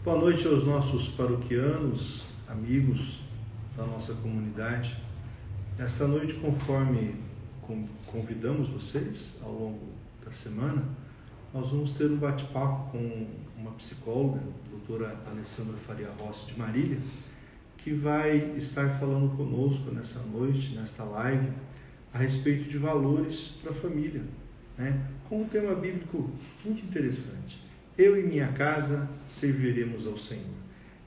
Boa noite aos nossos paroquianos, amigos da nossa comunidade. Esta noite, conforme convidamos vocês ao longo da semana, nós vamos ter um bate-papo com uma psicóloga, a doutora Alessandra Faria Rossi de Marília, que vai estar falando conosco nessa noite, nesta live, a respeito de valores para a família, né? Com um tema bíblico muito interessante. Eu e minha casa serviremos ao Senhor.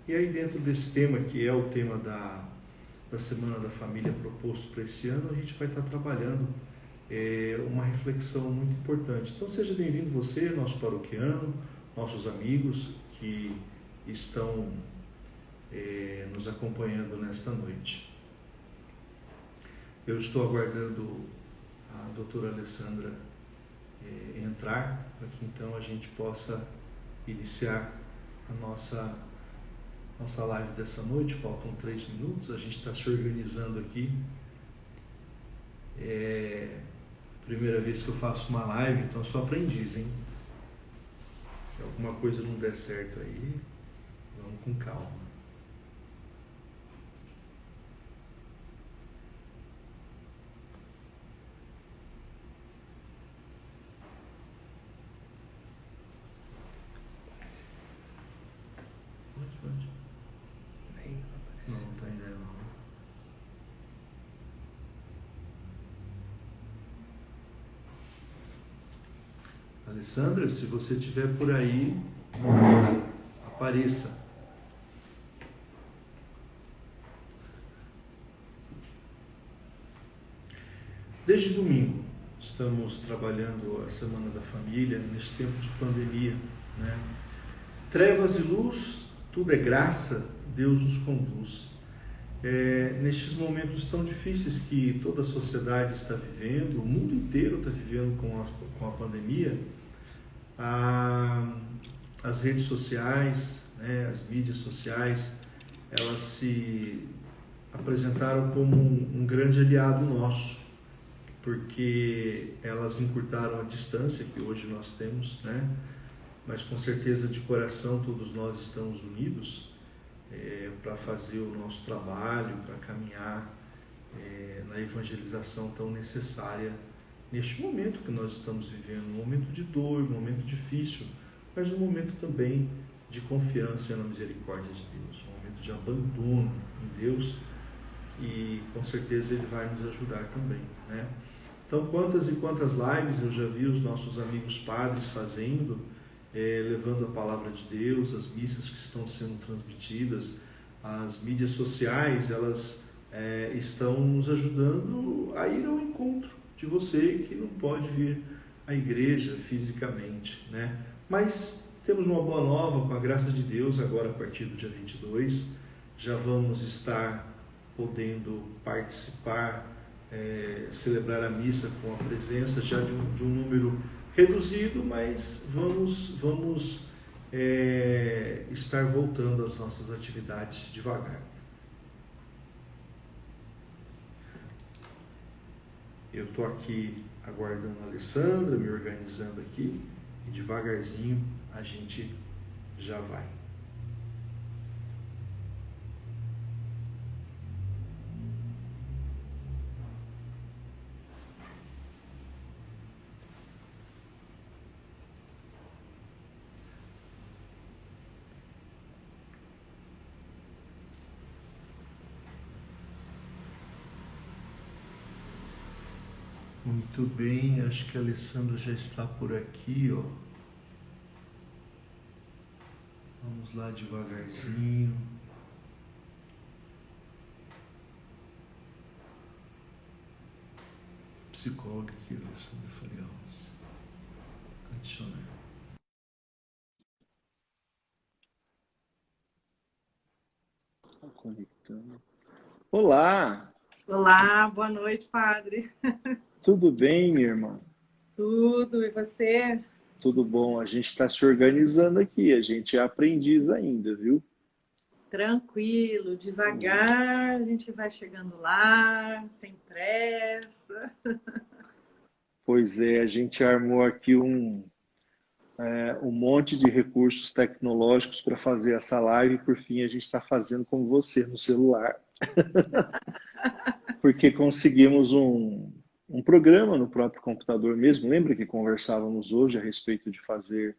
E aí, dentro desse tema, que é o tema da Semana da Família proposto para esse ano, a gente vai estar trabalhando uma reflexão muito importante. Então, seja bem-vindo você, nosso paroquiano, nossos amigos que estão nos acompanhando nesta noite. Eu estou aguardando a doutora Alessandra entrar, para que então a gente possa iniciar a nossa live dessa noite. Faltam 3 minutos, a gente está se organizando aqui. Primeira vez que eu faço uma live, então eu sou aprendiz, hein? Se alguma coisa não der certo aí, vamos com calma. Pode. Não está ainda não. Alessandra, se você estiver por aí, apareça. Desde domingo estamos trabalhando a Semana da Família nesse tempo de pandemia, né? Trevas e luz, tudo é graça, Deus nos conduz. Nestes momentos tão difíceis que toda a sociedade está vivendo, o mundo inteiro está vivendo com a pandemia, as redes sociais, né, as mídias sociais, elas se apresentaram como um grande aliado nosso, porque elas encurtaram a distância que hoje nós temos, né? Mas com certeza de coração todos nós estamos unidos para fazer o nosso trabalho, para caminhar na evangelização tão necessária neste momento que nós estamos vivendo, um momento de dor, um momento difícil, mas um momento também de confiança na misericórdia de Deus, um momento de abandono em Deus, e com certeza Ele vai nos ajudar também, né? Então, quantas e quantas lives eu já vi os nossos amigos padres fazendo, levando a palavra de Deus, as missas que estão sendo transmitidas, as mídias sociais, elas estão nos ajudando a ir ao encontro de você que não pode vir à igreja fisicamente, né? Mas temos uma boa nova, com a graça de Deus, agora a partir do dia 22, já vamos estar podendo participar, celebrar a missa com a presença já de um número reduzido, mas vamos estar voltando às nossas atividades devagar. Eu estou aqui aguardando a Alessandra, me organizando aqui, e devagarzinho a gente já vai. Muito bem, acho que a Alessandra já está por aqui, ó. Vamos lá devagarzinho. Psicóloga aqui, Alessandra Faria Rossi. Adicionar. Conectando. Olá! Olá, boa noite, padre. Tudo bem, minha irmã? Tudo, e você? Tudo bom, a gente está se organizando aqui, a gente é aprendiz ainda, viu? Tranquilo, devagar, a gente vai chegando lá, sem pressa. Pois é, a gente armou aqui um monte de recursos tecnológicos para fazer essa live, e por fim a gente está fazendo com você no celular. Porque conseguimos um programa no próprio computador mesmo. Lembra que conversávamos hoje a respeito de fazer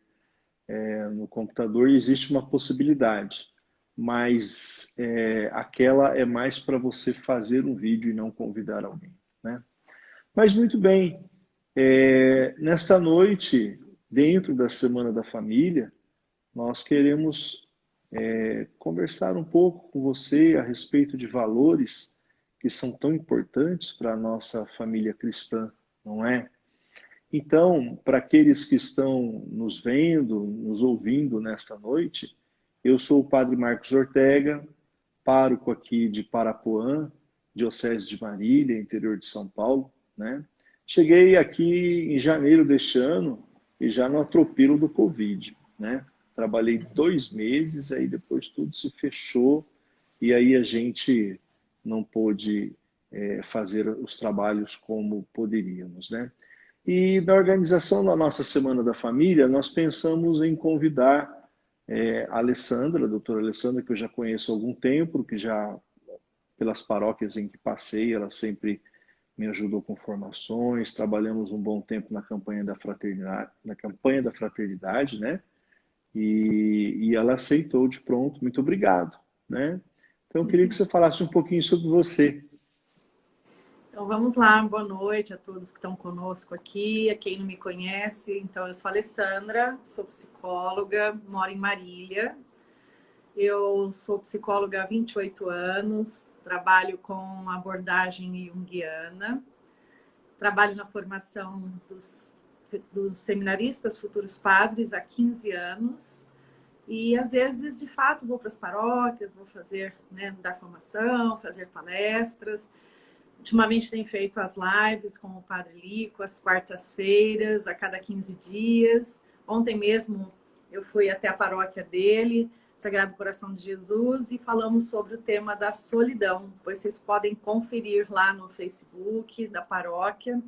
no computador? E existe uma possibilidade, mas aquela é mais para você fazer um vídeo e não convidar alguém, né? Mas muito bem, nesta noite, dentro da Semana da Família, nós queremos conversar um pouco com você a respeito de valores que são tão importantes para a nossa família cristã, não é? Então, para aqueles que estão nos vendo, nos ouvindo nesta noite, eu sou o Padre Marcos Ortega, pároco aqui de Parapuã, Diocese de Marília, interior de São Paulo, né? Cheguei aqui em janeiro deste ano e já no atropelo do Covid, né? Trabalhei 2 meses, aí depois tudo se fechou e aí a gente não pôde fazer os trabalhos como poderíamos, né? E na organização da nossa Semana da Família, nós pensamos em convidar a Alessandra, a doutora Alessandra, que eu já conheço há algum tempo, que já, pelas paróquias em que passei, ela sempre me ajudou com formações, trabalhamos um bom tempo na campanha da fraternidade, né? E ela aceitou de pronto, muito obrigado, né? Então eu queria que você falasse um pouquinho sobre você. Então vamos lá, boa noite a todos que estão conosco aqui, a quem não me conhece. Então eu sou a Alessandra, sou psicóloga, moro em Marília. Eu sou psicóloga há 28 anos, trabalho com abordagem junguiana, trabalho na formação dos seminaristas, futuros padres, há 15 anos. E às vezes, de fato, vou para as paróquias, vou fazer, né, dar formação, fazer palestras. Ultimamente tenho feito as lives com o Padre Lico, às quartas-feiras, a cada 15 dias. Ontem mesmo eu fui até a paróquia dele, Sagrado Coração de Jesus, e falamos sobre o tema da solidão. Depois vocês podem conferir lá no Facebook da paróquia.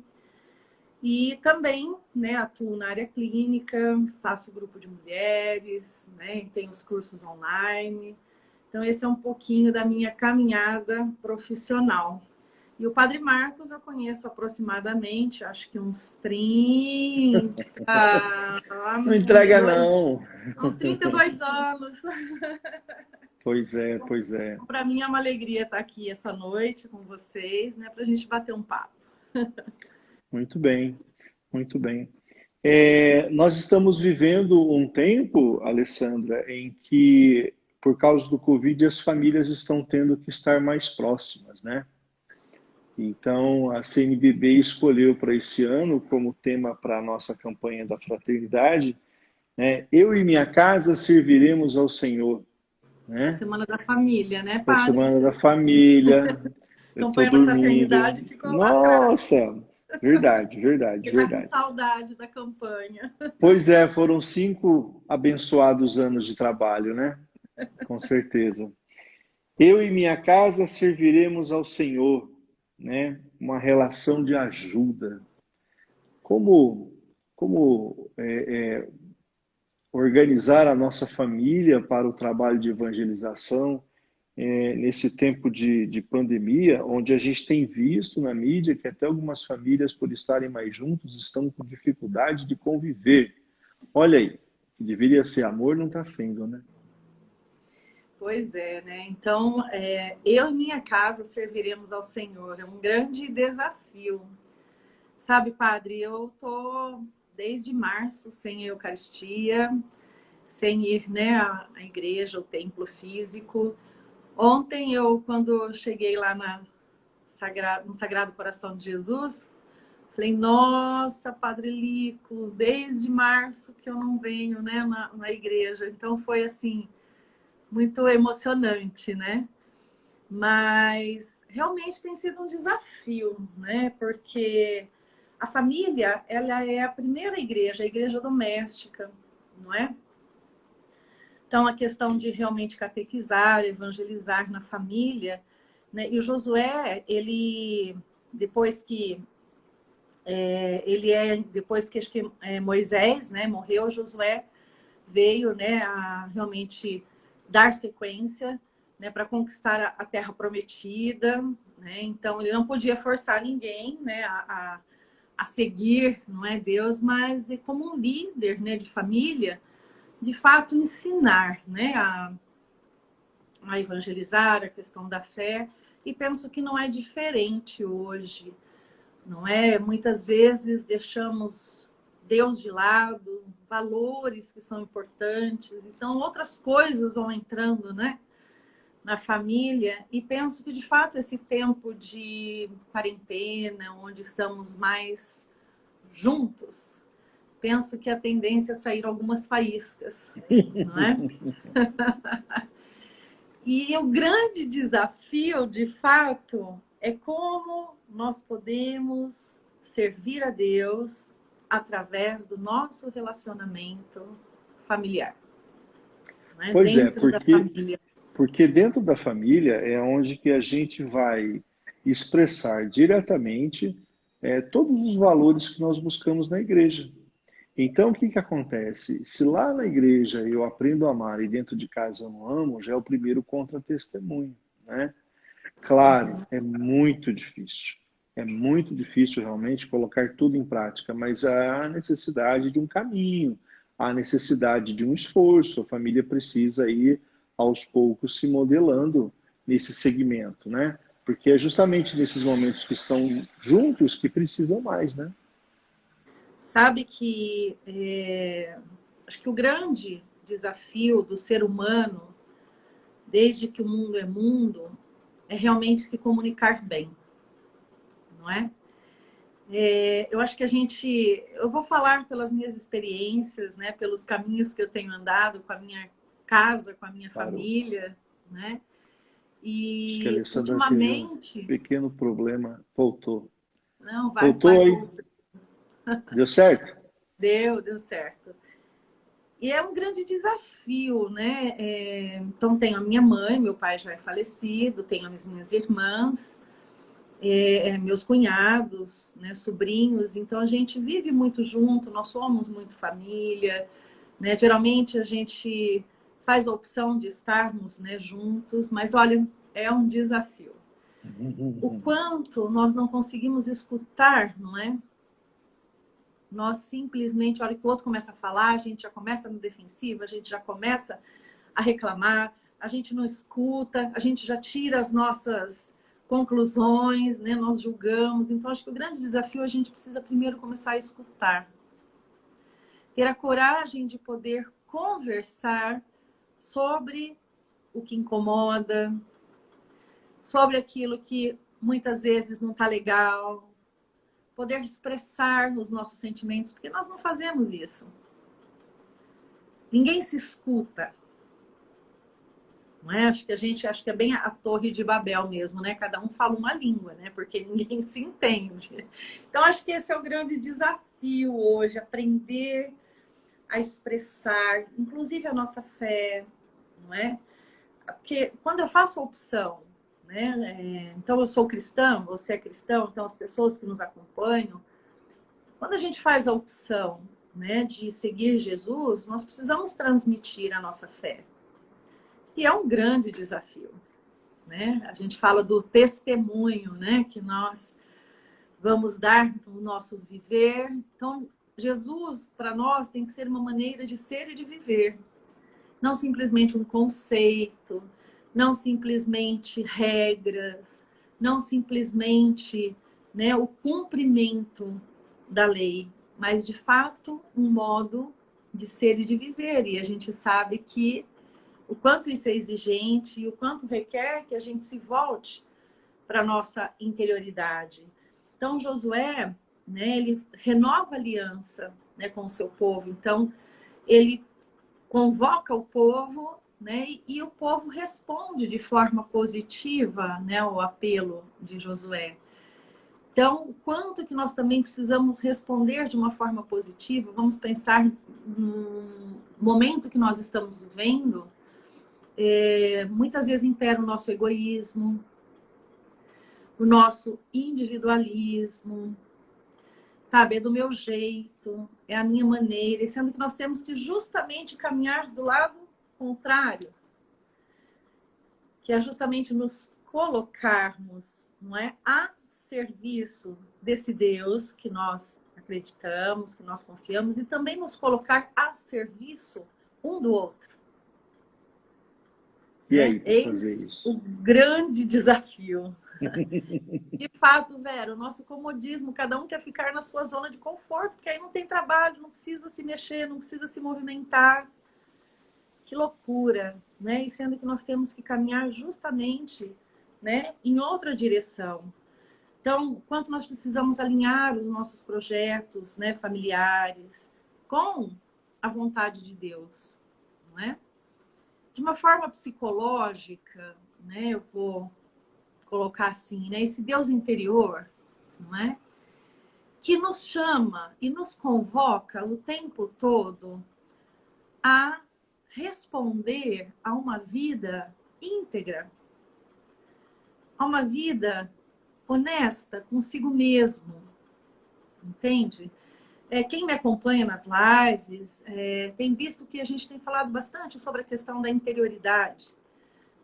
E também, né, atuo na área clínica, faço grupo de mulheres, né, tenho os cursos online. Então esse é um pouquinho da minha caminhada profissional. E o Padre Marcos eu conheço aproximadamente, acho que uns 30... Não entrega não. Uns 32 anos. Pois é, pois é. Para mim é uma alegria estar aqui essa noite com vocês, né, para a gente bater um papo. Muito bem, muito bem. Nós estamos vivendo um tempo, Alessandra, em que, por causa do Covid, as famílias estão tendo que estar mais próximas, né? Então, a CNBB escolheu para esse ano, como tema para a nossa campanha da fraternidade, né, eu e minha casa serviremos ao Senhor. Né? A Semana da Família, né, A Padre? Semana da Família. Eu estou campanha da fraternidade dormindo. ficou lá atrás. Nossa! Verdade, verdade, Ele tá com verdade. saudade da campanha. Pois é, foram 5 abençoados anos de trabalho, né? Com certeza. Eu e minha casa serviremos ao Senhor, né? Uma relação de ajuda. Como organizar a nossa família para o trabalho de evangelização nesse tempo de pandemia, onde a gente tem visto na mídia que até algumas famílias, por estarem mais juntos, estão com dificuldade de conviver. Olha aí, que deveria ser amor, não está sendo, né? Pois é, né? Então, eu e minha casa serviremos ao Senhor. É um grande desafio. Sabe, Padre, eu tô desde março sem a Eucaristia, sem ir, né, à igreja, ao templo físico. Ontem, quando cheguei lá no Sagrado Coração de Jesus, falei, nossa, Padre Lico, desde março que eu não venho, né, na igreja. Então, foi assim, muito emocionante, né? Mas realmente tem sido um desafio, né? Porque a família, ela é a primeira igreja, a igreja doméstica, não é? Então, a questão de realmente catequizar, evangelizar na família, né? E o Josué, ele, depois que Ele depois que, acho que Moisés, né, morreu, Josué veio, né, a realmente dar sequência, né, para conquistar a terra prometida, né? Então ele não podia forçar ninguém, né, a seguir, não é, Deus, mas como um líder, né, de família, de fato ensinar, né, a evangelizar a questão da fé. E penso que não é diferente hoje, não é? Muitas vezes deixamos Deus de lado, valores que são importantes, então outras coisas vão entrando, né, na família. E penso que de fato esse tempo de quarentena, onde estamos mais juntos, penso que a tendência é sair algumas faíscas, não é? E o grande desafio, de fato, é como nós podemos servir a Deus através do nosso relacionamento familiar. Né? Pois é, Dentro da família. porque dentro da família é onde que a gente vai expressar diretamente todos os valores que nós buscamos na igreja. Então, o que que acontece? Se lá na igreja eu aprendo a amar e dentro de casa eu não amo, já é o primeiro contra-testemunho, né? Claro, é muito difícil. É muito difícil realmente colocar tudo em prática, mas há necessidade de um caminho, há necessidade de um esforço. A família precisa ir aos poucos se modelando nesse segmento, né? Porque é justamente nesses momentos que estão juntos que precisam mais, né? Sabe que acho que o grande desafio do ser humano, desde que o mundo é realmente se comunicar bem, não é? Eu acho que eu vou falar pelas minhas experiências, né, pelos caminhos que eu tenho andado com a minha casa, com a minha Claro. família, né? Acho que a E Alessandra teve um ultimamente, pequeno problema. Voltou. não, vai Voltou aí? voltar. Deu certo? Deu certo. E é um grande desafio, né? Então tenho a minha mãe, meu pai já é falecido, tenho as minhas irmãs, meus cunhados, né, sobrinhos, então a gente vive muito junto, nós somos muito família, né? Geralmente a gente faz a opção de estarmos, né, juntos, mas olha, é um desafio. O quanto nós não conseguimos escutar, não é? Nós simplesmente, a hora que o outro começa a falar, a gente já começa no defensivo, a gente já começa a reclamar, a gente não escuta, a gente já tira as nossas conclusões, né? Nós julgamos. Então, acho que o grande desafio a gente precisa primeiro começar a escutar. Ter a coragem de poder conversar sobre o que incomoda, sobre aquilo que muitas vezes não está legal, poder expressar os nossos sentimentos, porque nós não fazemos isso. Ninguém se escuta. Não é? Acho que é bem a Torre de Babel mesmo, né? Cada um fala uma língua, né? Porque ninguém se entende. Então, acho que esse é o grande desafio hoje, aprender a expressar, inclusive a nossa fé, não é? Porque quando eu faço a opção, né? Então eu sou cristã, você é cristão, então as pessoas que nos acompanham, quando a gente faz a opção, né, de seguir Jesus, nós precisamos transmitir a nossa fé. E é um grande desafio, né? A gente fala do testemunho, né, que nós vamos dar no nosso viver. Então, Jesus, para nós, tem que ser uma maneira de ser e de viver. Não simplesmente um conceito, não simplesmente regras, não simplesmente, né, o cumprimento da lei, mas de fato um modo de ser e de viver. E a gente sabe que o quanto isso é exigente e o quanto requer que a gente se volte para a nossa interioridade. Então, Josué, né, ele renova a aliança, né, com o seu povo. Então, ele convoca o povo, né, e o povo responde de forma positiva, né, ao apelo de Josué. Então, o quanto que nós também precisamos responder de uma forma positiva, vamos pensar no momento que nós estamos vivendo, muitas vezes impera o nosso egoísmo, o nosso individualismo. sabe? É do meu jeito, é a minha maneira, e sendo que nós temos que justamente caminhar do lado contrário, que é justamente nos colocarmos, não é, a serviço desse Deus que nós acreditamos, que nós confiamos, e também nos colocar a serviço um do outro. E aí, para fazer Eis isso? o grande desafio. De fato, Vera, o nosso comodismo, cada um quer ficar na sua zona de conforto, porque aí não tem trabalho, não precisa se mexer, não precisa se movimentar. Que loucura, né? E sendo que nós temos que caminhar justamente, né, em outra direção. Então, quanto nós precisamos alinhar os nossos projetos, né, familiares com a vontade de Deus, não é? De uma forma psicológica, né, eu vou colocar assim, né, esse Deus interior, não é? Que nos chama e nos convoca o tempo todo a responder a uma vida íntegra, a uma vida honesta consigo mesmo, entende? Quem me acompanha nas lives tem visto que a gente tem falado bastante sobre a questão da interioridade,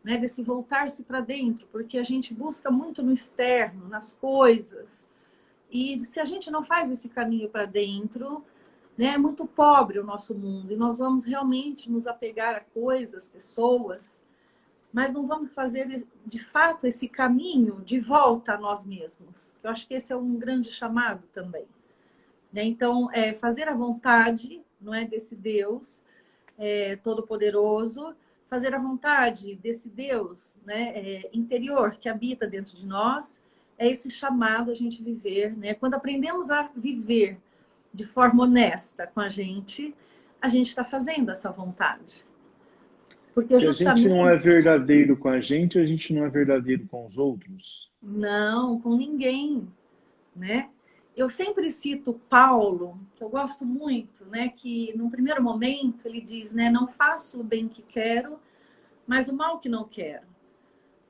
né? Desse voltar-se para dentro, porque a gente busca muito no externo, nas coisas, e se a gente não faz esse caminho para dentro, né, é muito pobre o nosso mundo, e nós vamos realmente nos apegar a coisas, pessoas, mas não vamos fazer, de fato, esse caminho de volta a nós mesmos. Eu acho que esse é um grande chamado também. Né? Então, fazer a vontade, não é, desse Deus todo-poderoso, fazer a vontade desse Deus, né, interior que habita dentro de nós, é esse chamado a gente viver. Né? Quando aprendemos a viver de forma honesta com a gente está fazendo essa vontade. Porque Se a gente não é justamente... verdadeiro com a gente não é verdadeiro com os outros? Não, com ninguém, né? Eu sempre cito Paulo, que eu gosto muito, né? Que num primeiro momento ele diz, né? Não faço o bem que quero, mas o mal que não quero.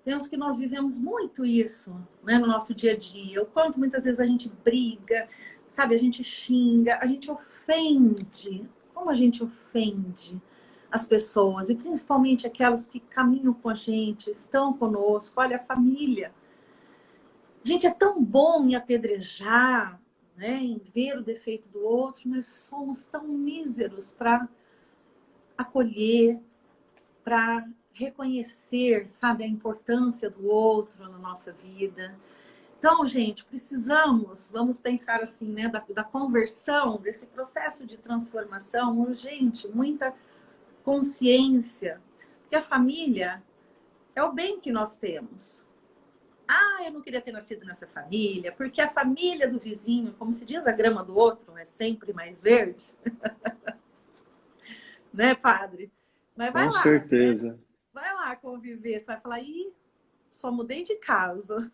Penso que nós vivemos muito isso, né? No nosso dia a dia. O quanto muitas vezes a gente briga, sabe? A gente xinga, a gente ofende. Como a gente ofende as pessoas, e principalmente aquelas que caminham com a gente, estão conosco, olha, a família. Gente, é tão bom em apedrejar, né, em ver o defeito do outro, mas somos tão míseros para acolher, para reconhecer, sabe, a importância do outro na nossa vida. Então, gente, vamos pensar assim, né, da conversão, desse processo de transformação urgente, muita consciência, porque a família é o bem que nós temos. Eu não queria ter nascido nessa família, porque a família do vizinho, como se diz, a grama do outro é sempre mais verde. Né, padre? Mas vai Com lá, certeza. né? Vai lá conviver, você vai falar, só mudei de casa.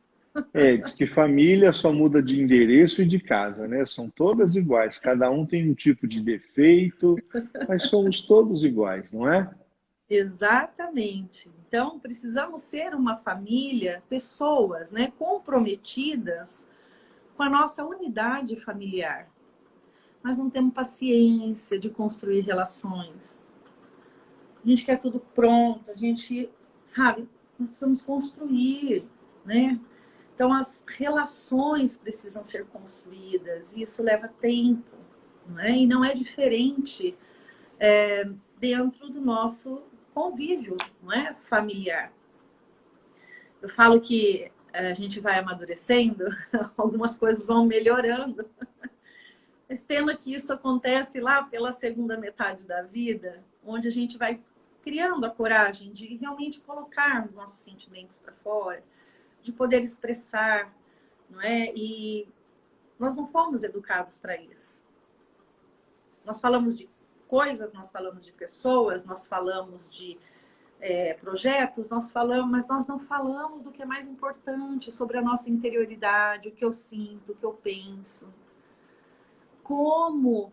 Diz que família só muda de endereço e de casa, né? São todas iguais, cada um tem um tipo de defeito, mas somos todos iguais, não é? Exatamente. Então, precisamos ser uma família, pessoas, né, comprometidas com a nossa unidade familiar. Mas não temos paciência de construir relações. A gente quer tudo pronto, a gente, sabe, nós precisamos construir, né? Então, as relações precisam ser construídas, e isso leva tempo, né? E não é diferente dentro do nosso convívio, não é, familiar. Eu falo que a gente vai amadurecendo, algumas coisas vão melhorando. Mas pena que isso acontece lá pela segunda metade da vida, onde a gente vai criando a coragem de realmente colocar os nossos sentimentos para fora, de poder expressar, não é? E nós não fomos educados para isso. Nós falamos de coisas, nós falamos de pessoas, nós falamos de projetos, mas nós não falamos do que é mais importante, sobre a nossa interioridade, o que eu sinto, o que eu penso. Como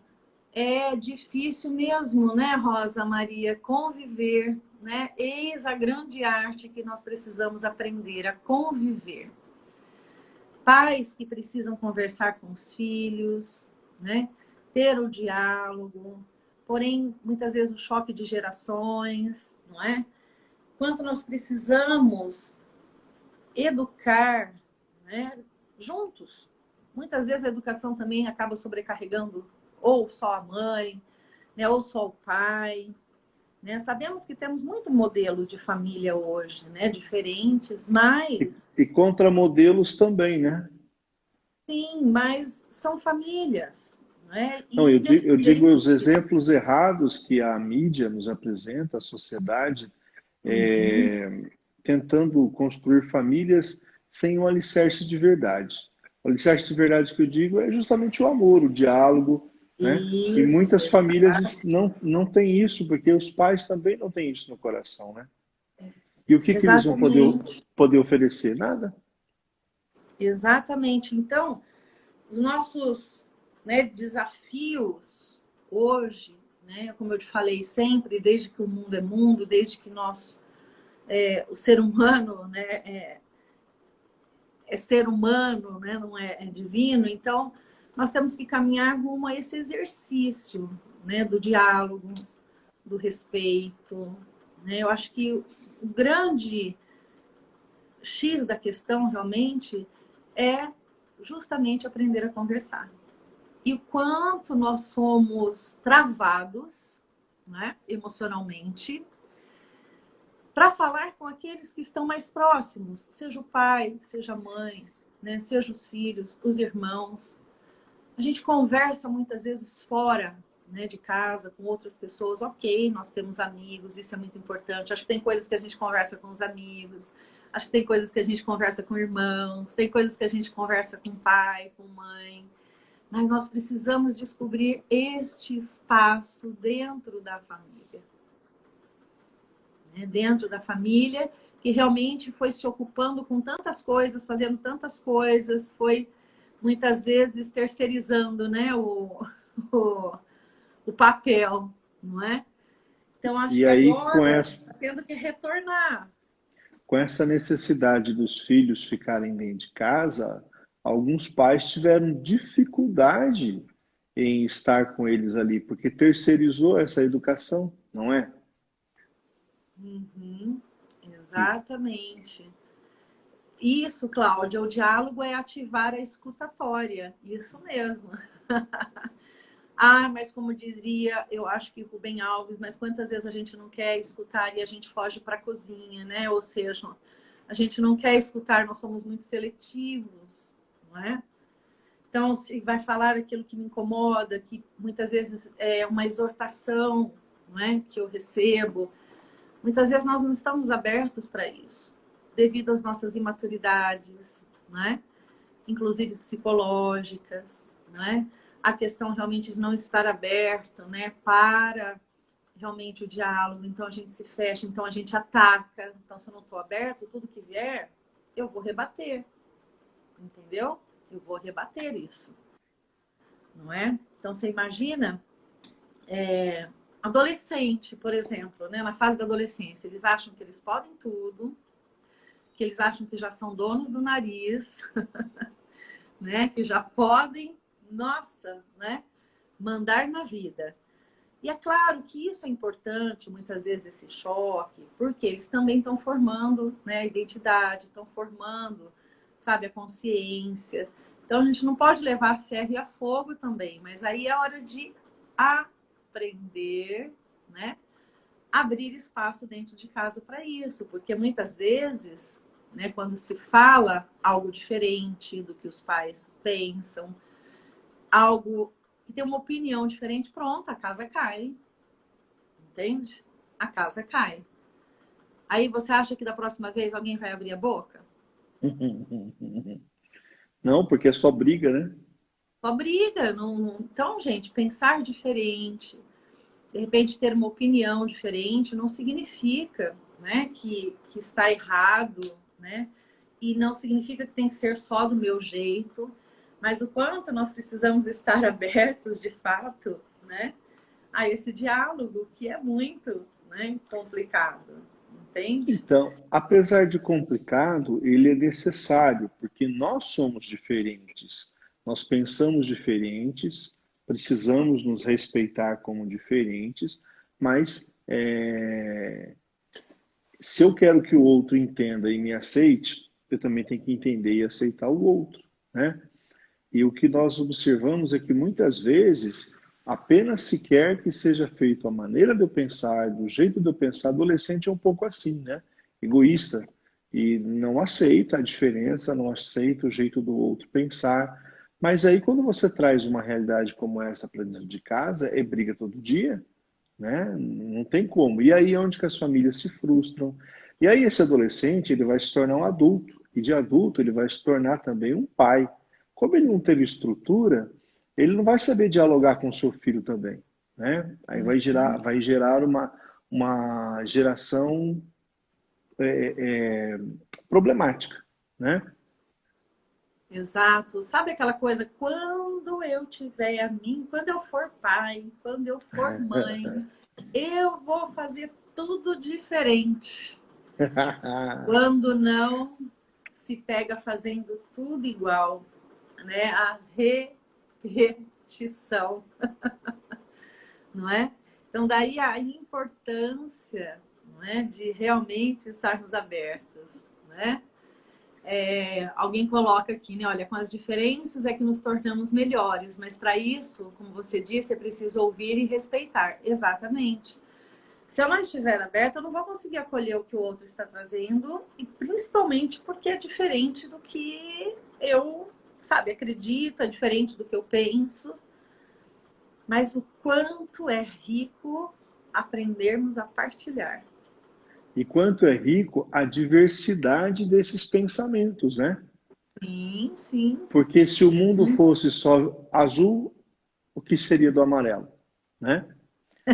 é difícil mesmo, né, Rosa Maria, conviver, né? Eis a grande arte que nós precisamos aprender a conviver. pais que precisam conversar com os filhos, né? Ter o diálogo, porém, muitas vezes o choque de gerações, não é? Quanto nós precisamos educar, né? Juntos. Muitas vezes a educação também acaba sobrecarregando ou só a mãe, né? Ou só o pai. Né? Sabemos que temos muito modelo de família hoje, né? Diferentes, mas... E contramodelos também, né? Sim, mas são famílias. Né? Não, eu digo os Independente. exemplos errados que a mídia nos apresenta, a sociedade, Uhum. tentando construir famílias sem um alicerce de verdade. O alicerce de verdade que eu digo é justamente o amor, o diálogo, né? E Isso, muitas famílias exato. não têm isso, porque os pais também não têm isso no coração, né? E o que eles vão Exatamente. poder oferecer? Nada. Exatamente. Então, os nossos, né, desafios hoje, né, como eu te falei sempre, desde que o mundo é mundo, desde que nós, o ser humano, né, é ser humano, né, não é divino, então nós temos que caminhar rumo a esse exercício, né, do diálogo, do respeito. Né? Eu acho que o grande X da questão realmente é justamente aprender a conversar. E o quanto nós somos travados, né, emocionalmente, para falar com aqueles que estão mais próximos, seja o pai, seja a mãe, né, seja os filhos, os irmãos. A gente conversa muitas vezes fora, né, de casa, com outras pessoas. Ok, nós temos amigos, isso é muito importante. Acho que tem coisas que a gente conversa com os amigos, acho que tem coisas que a gente conversa com irmãos, tem coisas que a gente conversa com pai, com mãe. Mas nós precisamos descobrir este espaço dentro da família. Né? Dentro da família, que realmente foi se ocupando com tantas coisas, fazendo tantas coisas, foi muitas vezes terceirizando, né, o, o papel, não é? Então, acho E que aí, agora está tendo que retornar. com essa necessidade dos filhos ficarem dentro de casa, alguns pais tiveram dificuldade em estar com eles ali, porque terceirizou essa educação, não é? Uhum, E, exatamente. Isso, Cláudia, o diálogo é ativar a escutatória. Isso mesmo. Ah, mas como dizia, eu acho que Rubem Alves, mas quantas vezes a gente não quer escutar e a gente foge para a cozinha, né? Ou seja, a gente não quer escutar, nós somos muito seletivos, não é? Então, se vai falar aquilo que me incomoda, que muitas vezes é uma exortação, não é? Que eu recebo, muitas vezes nós não estamos abertos para isso, devido às nossas imaturidades, não é? Inclusive psicológicas, não é? A questão realmente de não estar aberto, né, para realmente o diálogo. Então a gente se fecha, então a gente ataca. Então se eu não estou aberto, tudo que vier, eu vou rebater, entendeu? Eu vou rebater isso, não é? Então você imagina, adolescente, por exemplo, né, na fase da adolescência, eles acham que eles podem tudo, que eles acham que já são donos do nariz, né, que já podem, nossa, né, mandar na vida. E é claro que isso é importante, muitas vezes, esse choque, porque eles também estão formando, né, a identidade, estão formando, sabe, a consciência. Então, a gente não pode levar a ferro e a fogo também, mas aí é hora de aprender, né, abrir espaço dentro de casa para isso, porque muitas vezes, né, quando se fala algo diferente do que os pais pensam, algo que tem uma opinião diferente, pronto, a casa cai. Entende? A casa cai. Aí você acha que da próxima vez alguém vai abrir a boca? não, porque é só briga, né? Só briga. Então, gente, pensar diferente, de repente ter uma opinião diferente, não significa, né, que está errado, né? E não significa que tem que ser só do meu jeito, mas o quanto nós precisamos estar abertos de fato, né, a esse diálogo que é muito, né, complicado, entende? Então, apesar de complicado, ele é necessário, porque nós somos diferentes, nós pensamos diferentes, precisamos nos respeitar como diferentes, mas se eu quero que o outro entenda e me aceite, eu também tenho que entender e aceitar o outro, né? E o que nós observamos é que muitas vezes apenas se quer que seja feito a maneira de eu pensar, do jeito de eu pensar. Adolescente é um pouco assim, né? Egoísta. E não aceita a diferença, não aceita o jeito do outro pensar. Mas aí quando você traz uma realidade como essa para dentro de casa, é briga todo dia, né? Não tem como. E aí é onde que as famílias se frustram. E aí esse adolescente, ele vai se tornar um adulto. E de adulto, ele vai se tornar também um pai. Como ele não teve estrutura, ele não vai saber dialogar com o seu filho também, né? Aí vai gerar uma geração problemática, né? Exato. Sabe aquela coisa, quando eu tiver a mim, quando eu for pai, quando eu for mãe, eu vou fazer tudo diferente. Quando não, se pega fazendo tudo igual, né? A repetição, não é? Então, daí a importância, não é, de realmente estarmos abertos, né? Alguém coloca aqui, né? Olha, com as diferenças é que nos tornamos melhores, mas para isso, como você disse, é preciso ouvir e respeitar. Exatamente. Se eu não estiver aberta, eu não vou conseguir acolher o que o outro está trazendo, e principalmente porque é diferente do que eu, sabe, acredito, é diferente do que eu penso. Mas o quanto é rico aprendermos a partilhar. E quanto é rico a diversidade desses pensamentos, né? Sim, sim. Porque se o mundo fosse só azul, o que seria do amarelo, né?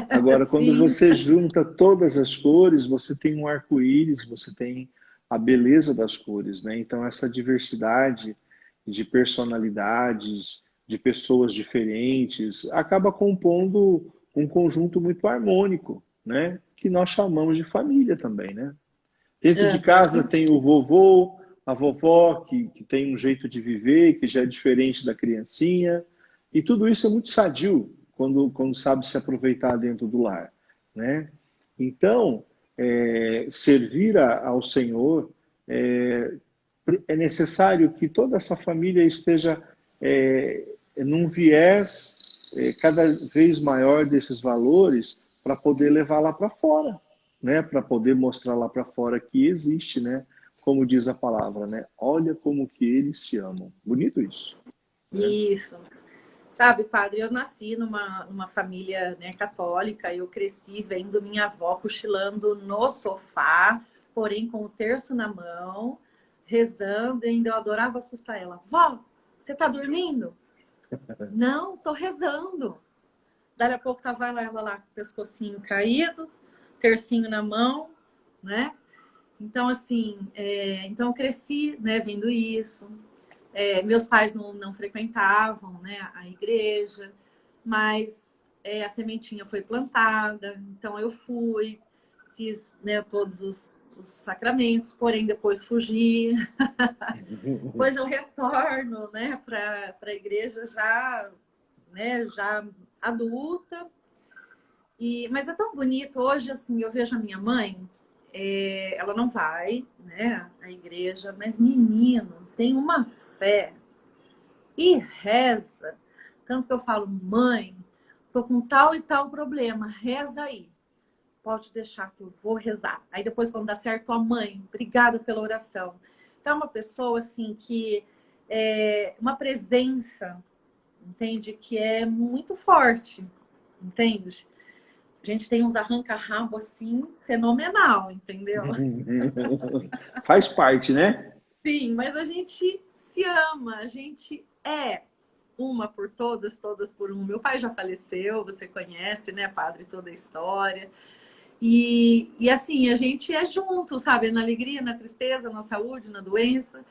Agora, quando Sim. você junta todas as cores, você tem um arco-íris, você tem a beleza das cores, né? Então, essa diversidade de personalidades, de pessoas diferentes, acaba compondo um conjunto muito harmônico, né? Que nós chamamos de família também, né? Dentro de casa Uhum. tem o vovô, a vovó, que tem um jeito de viver, que já é diferente da criancinha. E tudo isso é muito sadio quando sabe se aproveitar dentro do lar, né? Então, servir ao Senhor, é necessário que toda essa família esteja num viés cada vez maior desses valores para poder levar lá para fora, né? Para poder mostrar lá para fora que existe, né? Como diz a palavra, né? Olha como que eles se amam. Bonito isso, né? Isso. Sabe, padre, eu nasci numa família, né, católica, eu cresci vendo minha avó cochilando no sofá, porém com o terço na mão, rezando, e ainda eu adorava assustar ela. Vó, você tá dormindo? Não, tô rezando. Daí a pouco tava ela lá com o pescocinho caído, tercinho na mão, né? Então, assim, então eu cresci, né, vendo isso. Meus pais não frequentavam, né, a igreja, mas a sementinha foi plantada, então eu fui, fiz, né, todos os sacramentos, porém depois fugi. Depois eu retorno, né, para a igreja já, né, já adulta. Mas é tão bonito hoje, assim, eu vejo a minha mãe, ela não vai, né, à igreja, mas menino, tem uma fé e reza. Tanto que eu falo, mãe, tô com tal e tal problema, reza aí. Pode deixar que eu vou rezar. Aí depois, quando dá certo, a mãe, obrigada pela oração. Então, é uma pessoa, assim, que é uma presença, entende? Que é muito forte, entende? A gente tem uns arranca-rabo, assim, fenomenal, entendeu? Faz parte, né? Sim, mas a gente se ama, a gente é uma por todas, todas por um. Meu pai já faleceu, você conhece, né, padre, toda a história. E assim, a gente é junto, sabe? Na alegria, na tristeza, na saúde, na doença.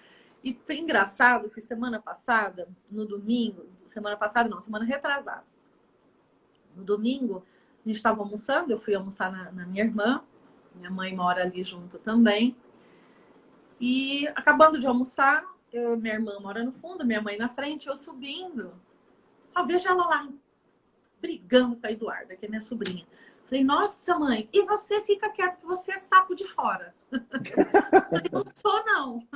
E foi engraçado que semana passada, no domingo, semana passada não, semana retrasada, no domingo, a gente estava almoçando, eu fui almoçar na minha irmã, Minha mãe mora ali junto também. E acabando de almoçar, minha irmã mora no fundo, minha mãe na frente, eu subindo. Só vejo ela lá, brigando com a Eduarda, que é minha sobrinha. Falei, nossa, mãe, e você fica quieta que você é sapo de fora. Falei, não sou, não.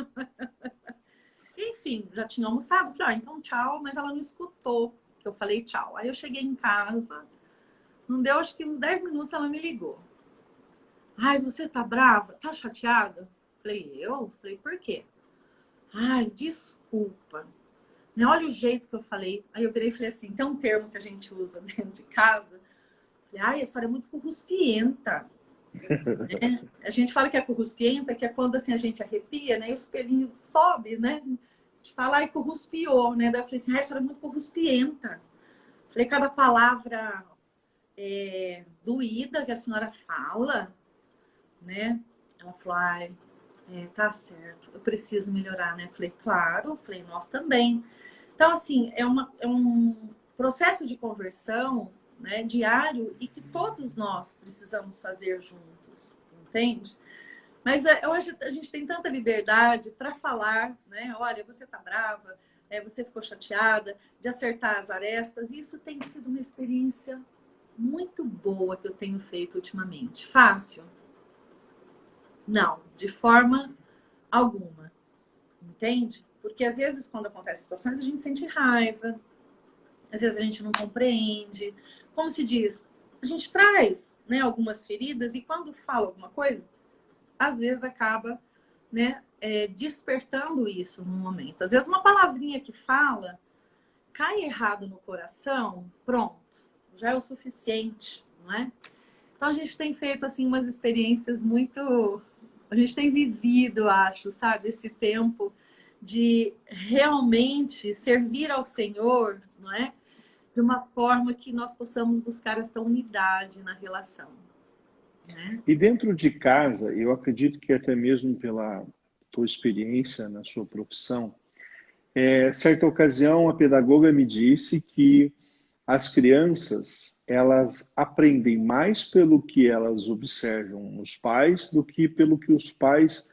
Enfim, já tinha almoçado. Falei, então tchau, mas ela não escutou que eu falei tchau. Aí eu cheguei em casa, não deu acho que uns 10 minutos ela me ligou. Ai, você tá brava? Tá chateada? Falei, eu? Falei, por quê? Ai, desculpa. Olha o jeito que eu falei. Aí eu virei e falei assim, tem um termo que a gente usa dentro de casa. Falei, ai, a senhora é muito corruspienta. Né? A gente fala que é corruspienta, que é quando assim, a gente arrepia, né? E o pelinho sobe, né? A gente fala, ai, corruspiou, né? Daí eu falei assim, ai, a senhora é muito corruspienta. Falei, cada palavra doída que a senhora fala, né? Ela falou, ai, tá certo, eu preciso melhorar, né? Falei, claro, falei, nós também. Então, assim, é um processo de conversão, né, diário e que todos nós precisamos fazer juntos, entende? Mas hoje a gente tem tanta liberdade para falar, né? Olha, você tá brava, você ficou chateada, de acertar as arestas. E isso tem sido uma experiência muito boa que eu tenho feito ultimamente. Fácil? Não, de forma alguma, entende? Porque às vezes, quando acontecem situações, a gente sente raiva, às vezes a gente não compreende. Como se diz, a gente traz, né, algumas feridas e quando fala alguma coisa, às vezes acaba, né, despertando isso no momento. Às vezes uma palavrinha que fala, cai errado no coração, pronto, já é o suficiente, não é? Então a gente tem feito assim umas experiências muito... A gente tem vivido, acho, sabe, esse tempo de realmente servir ao Senhor, não é? De uma forma que nós possamos buscar essa unidade na relação, né? E dentro de casa, eu acredito que até mesmo pela tua experiência na sua profissão, certa ocasião a pedagoga me disse que as crianças, elas aprendem mais pelo que elas observam nos pais do que pelo que os pais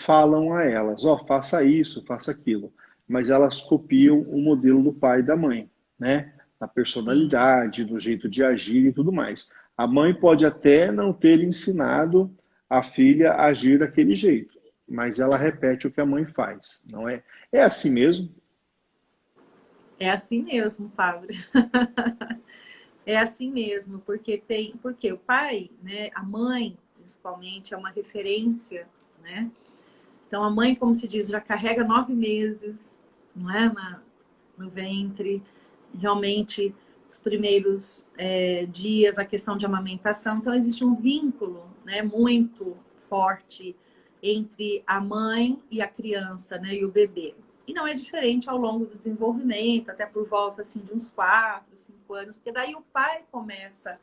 falam a elas. Ó, faça isso, faça aquilo. Mas elas copiam o modelo do pai e da mãe, né? Da Sim, personalidade, do jeito de agir e tudo mais. A mãe pode até não ter ensinado a filha a agir daquele jeito, mas ela repete o que a mãe faz, não é? É assim mesmo? é assim mesmo, padre. É assim mesmo, porque o pai, né, a mãe, principalmente, é uma referência, né? Então a mãe, como se diz, já carrega 9 meses, não é, no ventre. Realmente, os primeiros dias, a questão de amamentação. Então existe um vínculo, né, muito forte entre a mãe e a criança, né, e o bebê. E não é diferente ao longo do desenvolvimento, até por volta assim, de uns 4, 5 anos, porque daí o pai começa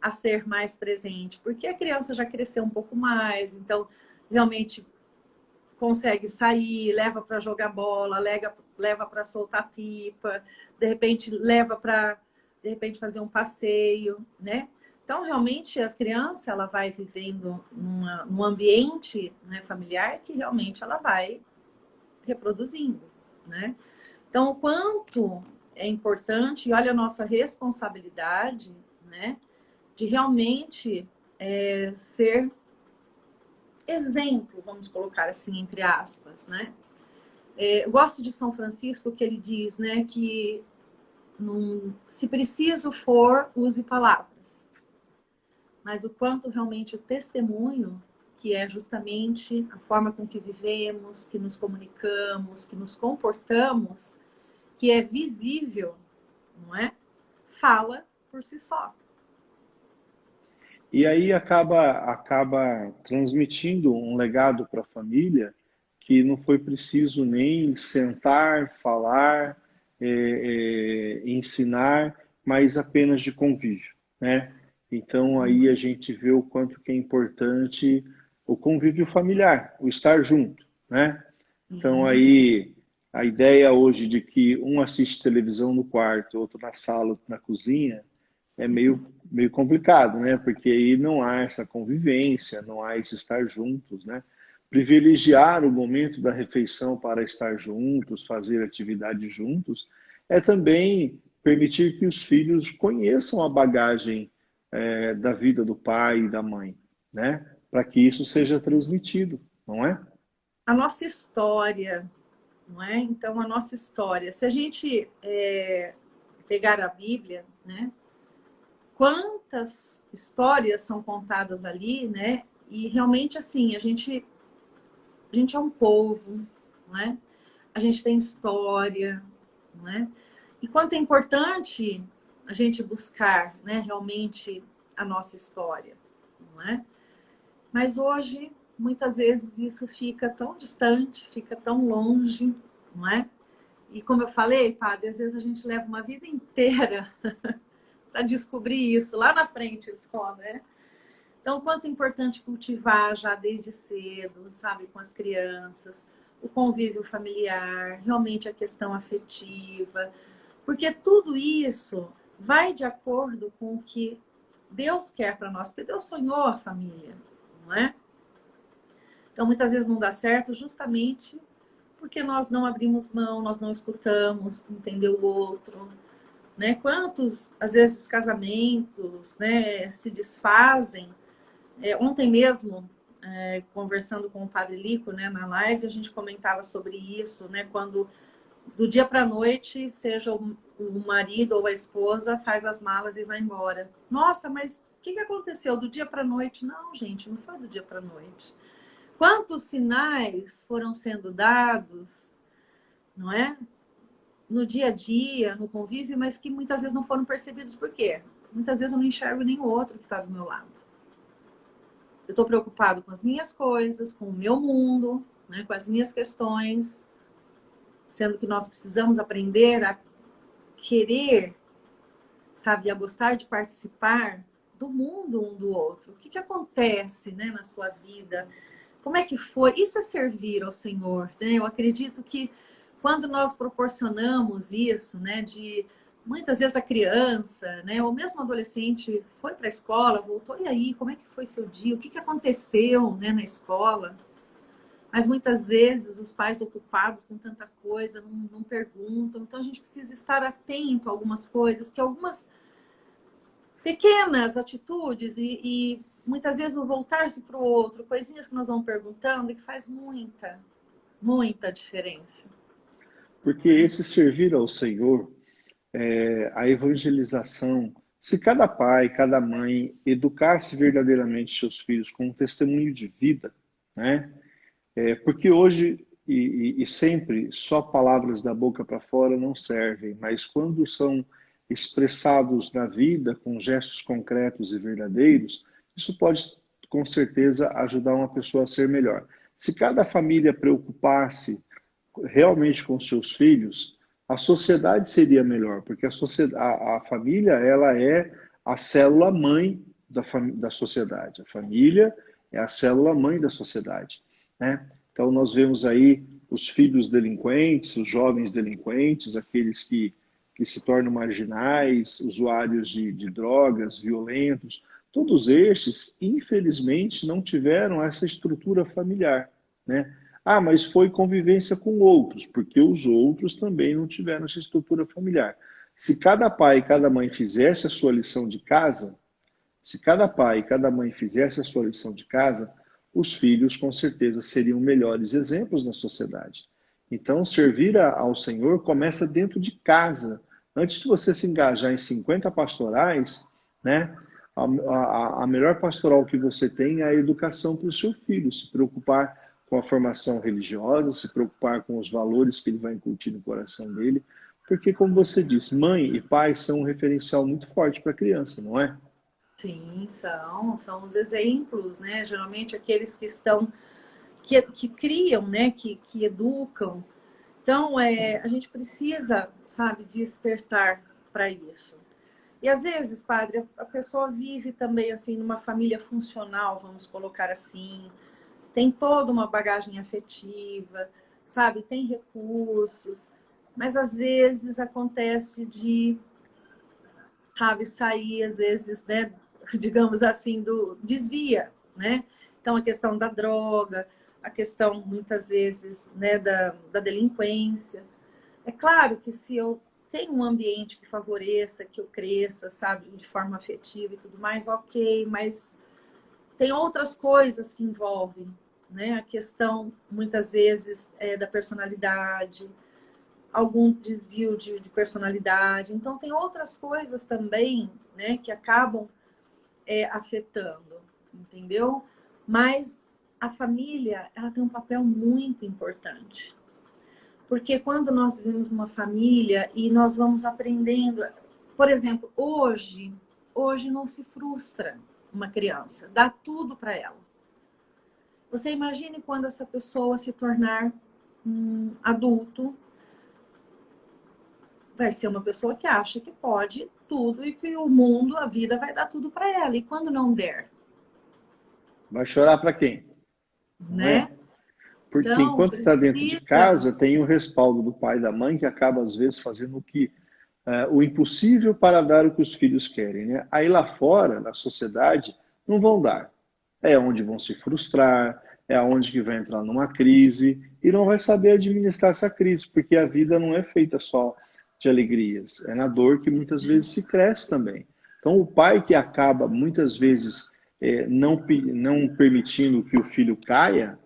a ser mais presente, porque a criança já cresceu um pouco mais, então realmente consegue sair, leva para jogar bola, leva para soltar pipa, de repente leva para fazer um passeio, né? Então realmente a criança ela vai vivendo num ambiente, né, familiar que realmente ela vai reproduzindo, né? Então, o quanto é importante, e olha a nossa responsabilidade, né, de realmente ser exemplo, vamos colocar assim, entre aspas, né? Eu gosto de São Francisco, que ele diz, né, que se preciso for, use palavras. Mas o quanto realmente o testemunho, que é justamente a forma com que vivemos, que nos comunicamos, que nos comportamos, que é visível, não é? Fala por si só. E aí acaba transmitindo um legado para a família que não foi preciso nem sentar, falar, ensinar, mas apenas de convívio, né? Então aí a gente vê o quanto que é importante o convívio familiar, o estar junto, né? Então aí a ideia hoje de que um assiste televisão no quarto, outro na sala, outro na cozinha, é meio complicado, né? Porque aí não há essa convivência, não há esse estar juntos, né? Privilegiar o momento da refeição para estar juntos, fazer atividades juntos, é também permitir que os filhos conheçam a bagagem da vida do pai e da mãe, né? Para que isso seja transmitido, não é? A nossa história, não é? Então, a nossa história. Se a gente pegar a Bíblia, né? Quantas histórias são contadas ali, né? E realmente, assim, a gente é um povo, não é? A gente tem história, não é? E quanto é importante a gente buscar, né, realmente a nossa história, não é? Mas hoje, muitas vezes, isso fica tão distante, fica tão longe, não é? E como eu falei, padre, às vezes a gente leva uma vida inteira para descobrir isso lá na frente só, né? Então, quanto é importante cultivar já desde cedo, sabe, com as crianças, o convívio familiar, realmente a questão afetiva, porque tudo isso vai de acordo com o que Deus quer para nós, porque Deus sonhou a família, não é? Então, muitas vezes não dá certo justamente porque nós não abrimos mão, nós não escutamos, entender o outro, né? Quantos, às vezes, casamentos, né, se desfazem. Ontem mesmo, conversando com o Padre Lico, né, na live, a gente comentava sobre isso, né? Quando do dia para a noite, seja o marido ou a esposa faz as malas e vai embora. Nossa, mas o que aconteceu do dia para a noite? Não, gente, não foi do dia para a noite. Quantos sinais foram sendo dados, não é? No dia a dia, no convívio, mas que muitas vezes não foram percebidos. Por quê? Muitas vezes eu não enxergo nem o outro que está do meu lado. Eu estou preocupado com as minhas coisas, com o meu mundo, né, com as minhas questões, sendo que nós precisamos aprender a querer, sabe, a gostar de participar do mundo um do outro. O que acontece, né, na sua vida? Como é que foi? Isso é servir ao Senhor, né? Eu acredito que quando nós proporcionamos isso, né, de muitas vezes a criança, né, ou mesmo o adolescente foi para a escola, voltou, e aí, como é que foi seu dia? O que aconteceu, né, na escola? Mas muitas vezes os pais ocupados com tanta coisa não perguntam. Então a gente precisa estar atento a algumas coisas, que algumas pequenas atitudes e muitas vezes o voltar-se para o outro, coisinhas que nós vamos perguntando e que faz muita, muita diferença. Porque esse servir ao Senhor, a evangelização, se cada pai, cada mãe educasse verdadeiramente seus filhos com um testemunho de vida, né? Porque hoje e sempre só palavras da boca para fora não servem, mas quando são expressados na vida com gestos concretos e verdadeiros, isso pode com certeza ajudar uma pessoa a ser melhor. Se cada família preocupasse realmente com seus filhos, a sociedade seria melhor, porque a família ela é a célula mãe da sociedade. A família é a célula mãe da sociedade, né? Então nós vemos aí os filhos delinquentes, os jovens delinquentes, aqueles que se tornam marginais, usuários de drogas, violentos, todos estes, infelizmente, não tiveram essa estrutura familiar, né? Ah, mas foi convivência com outros, porque os outros também não tiveram essa estrutura familiar. Se cada pai e cada mãe fizesse a sua lição de casa, se cada pai e cada mãe fizesse a sua lição de casa, os filhos com certeza seriam melhores exemplos na sociedade. Então, servir ao Senhor começa dentro de casa. Antes de você se engajar em 50 pastorais, né, a melhor pastoral que você tem é a educação para o seu filho, se preocupar com a formação religiosa, se preocupar com os valores que ele vai incutir no coração dele, porque, como você disse, mãe e pai são um referencial muito forte para a criança, não é? Sim, são os exemplos, né? Geralmente aqueles que estão, que criam, né? Que educam. Então, a gente precisa, sabe, despertar para isso. E às vezes, padre, a pessoa vive também assim numa família funcional, vamos colocar assim, tem toda uma bagagem afetiva, sabe, tem recursos, mas às vezes acontece de sabe, sair às vezes, né, digamos assim, desvia, né? Então a questão da droga, a questão muitas vezes, né, da delinquência. É claro que se eu tenho um ambiente que favoreça, que eu cresça, sabe, de forma afetiva e tudo mais, ok, mas tem outras coisas que envolvem, né? A questão, muitas vezes, da personalidade, algum desvio de personalidade. Então, tem outras coisas também, né, que acabam afetando, entendeu? Mas a família, ela tem um papel muito importante. Porque quando nós vivemos numa família e nós vamos aprendendo... Por exemplo, hoje não se frustra uma criança, dá tudo para ela. Você imagine quando essa pessoa se tornar um adulto, vai ser uma pessoa que acha que pode tudo e que o mundo, a vida vai dar tudo para ela. E quando não der? Vai chorar para quem? Não Né? é? Porque Então, enquanto está dentro de casa, tem o respaldo do pai e da mãe que acaba, às vezes, fazendo o impossível para dar o que os filhos querem. Né? Aí lá fora, na sociedade, não vão dar. É onde vão se frustrar, é onde que vai entrar numa crise e não vai saber administrar essa crise, porque a vida não é feita só de alegrias, é na dor que muitas vezes se cresce também. Então, o pai que acaba, muitas vezes, não permitindo que o filho caia,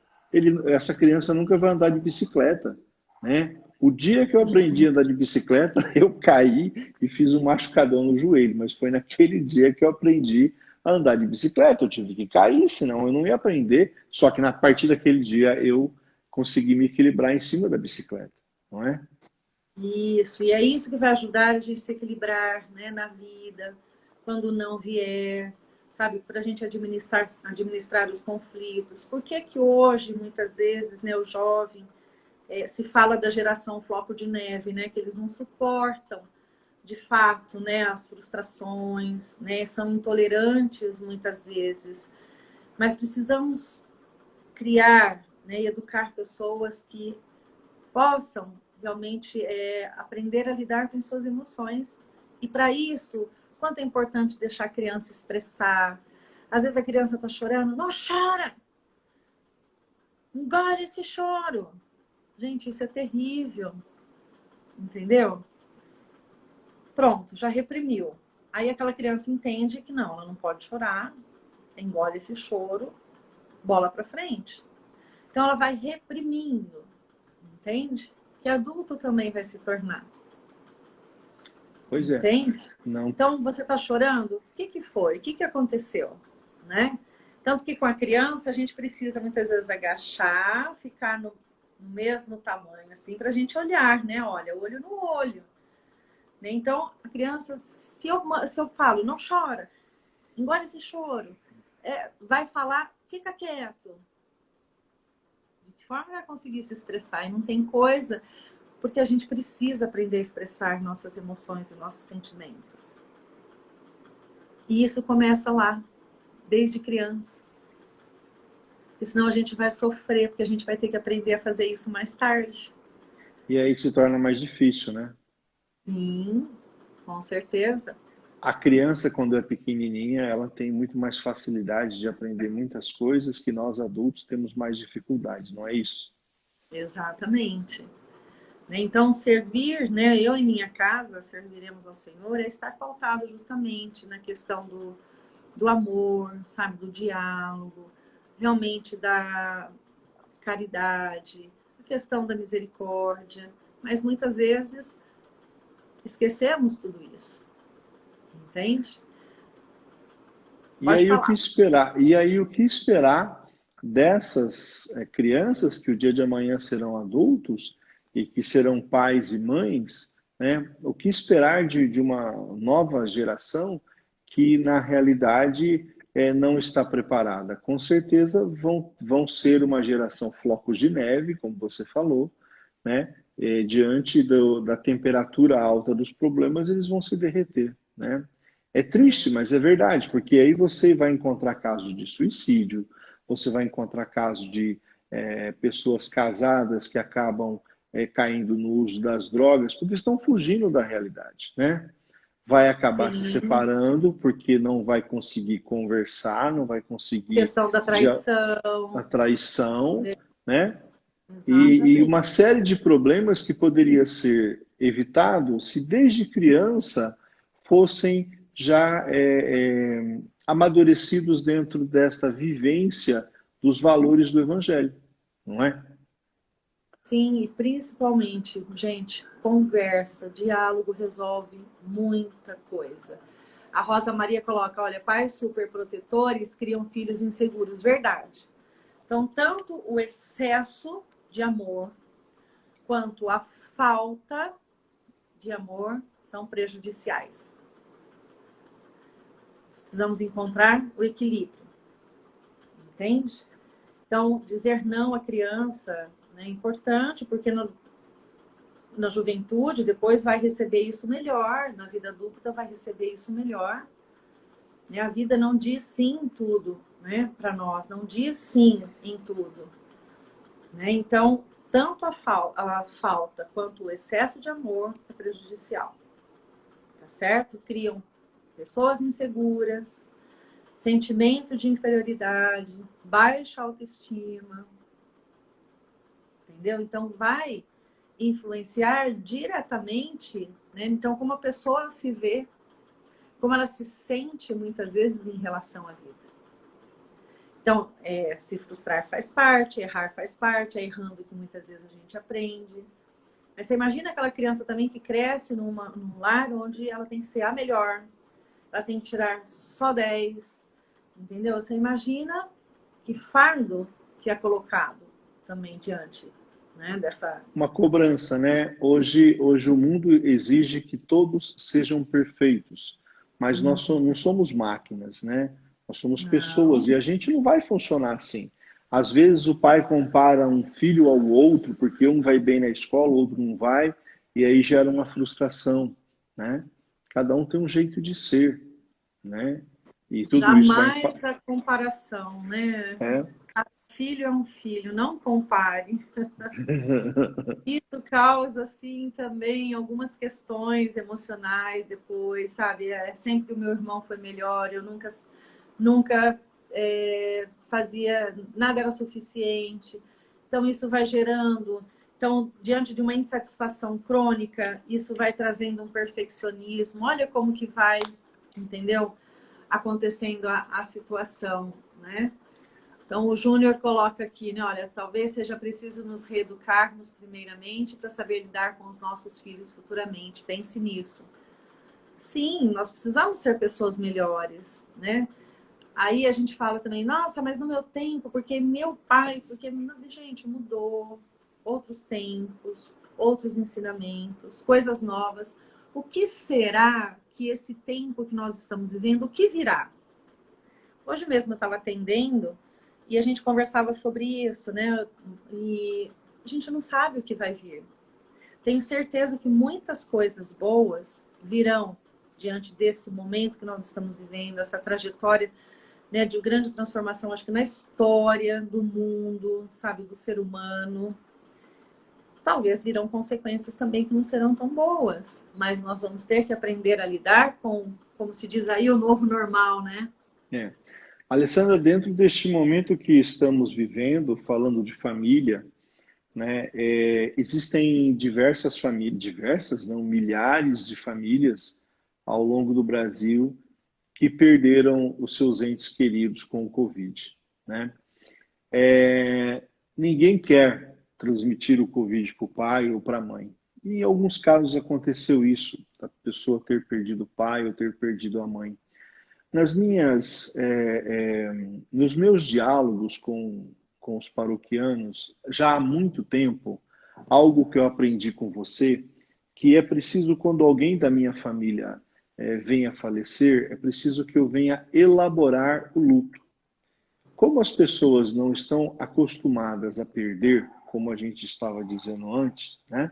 essa criança nunca vai andar de bicicleta, né? O dia que eu aprendi a andar de bicicleta, eu caí e fiz um machucadão no joelho, mas foi naquele dia que eu aprendi a andar de bicicleta. Eu tive que cair, senão eu não ia aprender. Só que a partir daquele dia eu consegui me equilibrar em cima da bicicleta, não é? Isso, e é isso que vai ajudar a gente se equilibrar, né, na vida, quando não vier, sabe, para a gente administrar os conflitos. Por que que hoje, muitas vezes, né, o jovem se fala da geração floco de neve, né, que eles não suportam, de fato, né, as frustrações, né, são intolerantes muitas vezes, mas precisamos criar, né, e educar pessoas que possam realmente aprender a lidar com suas emoções. E para isso, quanto é importante deixar a criança expressar. Às vezes a criança está chorando, não chora! Engole esse choro! Gente, isso é terrível. Entendeu? Pronto, já reprimiu. Aí aquela criança entende que não, ela não pode chorar, engole esse choro, bola para frente. Então ela vai reprimindo, entende? Que adulto também vai se tornar. Pois é. Entende? Não. Então você está chorando? O que foi? O que aconteceu? Né? Tanto que com a criança a gente precisa muitas vezes agachar, ficar no mesmo tamanho, assim, para a gente olhar, né? Olha, olho no olho. Né? Então, a criança, se eu falo, não chora, engole esse choro, vai falar, fica quieto. De que forma vai conseguir se expressar? E não tem coisa, porque a gente precisa aprender a expressar nossas emoções e nossos sentimentos. E isso começa lá, desde criança. Porque senão a gente vai sofrer, porque a gente vai ter que aprender a fazer isso mais tarde. E aí se torna mais difícil, né? Sim, com certeza. A criança, quando é pequenininha, ela tem muito mais facilidade de aprender muitas coisas que nós adultos temos mais dificuldade, não é isso? Exatamente. Então, servir, né? Eu em minha casa serviremos ao Senhor, é estar pautado justamente na questão do amor, sabe? Do diálogo, realmente da caridade, a questão da misericórdia. Mas muitas vezes esquecemos tudo isso. Entende? E Pode aí falar. o que esperar? E aí o que esperar dessas crianças que o dia de amanhã serão adultos e que serão pais e mães, né? O que esperar de uma nova geração que na realidade não está preparada? Com certeza vão ser uma geração flocos de neve, como você falou, né? Diante da temperatura alta dos problemas, eles vão se derreter, né? É triste, mas é verdade, porque aí você vai encontrar casos de suicídio, você vai encontrar casos de pessoas casadas que acabam caindo no uso das drogas, porque estão fugindo da realidade, né? vai acabar se Sim. separando porque não vai conseguir conversar, não vai conseguir Questão da a traição. traição, né? E uma Exatamente. série de problemas que poderia ser evitado se desde criança fossem já amadurecidos dentro desta vivência dos valores do Evangelho, não é? Sim, e principalmente, gente, conversa, diálogo resolve muita coisa. A Rosa Maria coloca, olha, pais superprotetores criam filhos inseguros. Verdade. Então, tanto o excesso de amor quanto a falta de amor são prejudiciais. Precisamos encontrar o equilíbrio, entende? Então, dizer não à criança, né, é importante, porque na juventude depois vai receber isso melhor, na vida adulta vai receber isso melhor. Né? A vida não diz sim em tudo, né, para nós, não diz sim em tudo. Né? Então, tanto a falta quanto o excesso de amor é prejudicial. Tá certo? Criam pessoas inseguras, sentimento de inferioridade, baixa autoestima, entendeu? Então, vai influenciar diretamente, né? Então, como a pessoa se vê, como ela se sente muitas vezes em relação à vida. Então, se frustrar faz parte, errar faz parte, é errando que muitas vezes a gente aprende. Mas você imagina aquela criança também que cresce num lar onde ela tem que ser a melhor, ela tem que tirar só 10, entendeu? Você imagina que fardo que é colocado também diante, né, dessa... Uma cobrança, né? Hoje o mundo exige que todos sejam perfeitos, mas não somos máquinas, né? Nós somos pessoas e Não, a gente não vai funcionar assim. Às vezes o pai compara um filho ao outro, porque um vai bem na escola, o outro não vai, e aí gera uma frustração, né? Cada um tem um jeito de ser, né? E tudo isso vai... jamais a comparação, né? É, Filho é um filho, não compare. Isso causa, assim, também algumas questões emocionais depois, sabe? Sempre o meu irmão foi melhor, eu nunca fazia, nada era suficiente. Então, isso vai gerando. Então, diante de uma insatisfação crônica, isso vai trazendo um perfeccionismo. Olha como que vai, entendeu? Acontecendo a situação, né? Então, o Júnior coloca aqui, né? Olha, talvez seja preciso nos reeducarmos primeiramente para saber lidar com os nossos filhos futuramente. Pense nisso. Sim, nós precisamos ser pessoas melhores, né? Aí a gente fala também, nossa, mas no meu tempo, porque meu pai, porque, gente, mudou, outros tempos, outros ensinamentos, coisas novas. O que será que esse tempo que nós estamos vivendo, o que virá? Hoje mesmo eu estava atendendo e a gente conversava sobre isso, né? E a gente não sabe o que vai vir. Tenho certeza que muitas coisas boas virão diante desse momento que nós estamos vivendo, essa trajetória, né, de grande transformação, acho que na história do mundo, sabe, do ser humano. Talvez virão consequências também que não serão tão boas, mas nós vamos ter que aprender a lidar com, como se diz aí, o novo normal, né? é. Alessandra, dentro deste momento que estamos vivendo, falando de família, né, existem diversas famílias, diversas, não, milhares de famílias ao longo do Brasil que perderam os seus entes queridos com o Covid, né? Ninguém quer transmitir o Covid para o pai ou para a mãe. E em alguns casos aconteceu isso, da pessoa ter perdido o pai ou ter perdido a mãe. Nos meus diálogos com os paroquianos, já há muito tempo, algo que eu aprendi com você, que é preciso, quando alguém da minha família venha a falecer, é preciso que eu venha elaborar o luto. Como as pessoas não estão acostumadas a perder, como a gente estava dizendo antes, né?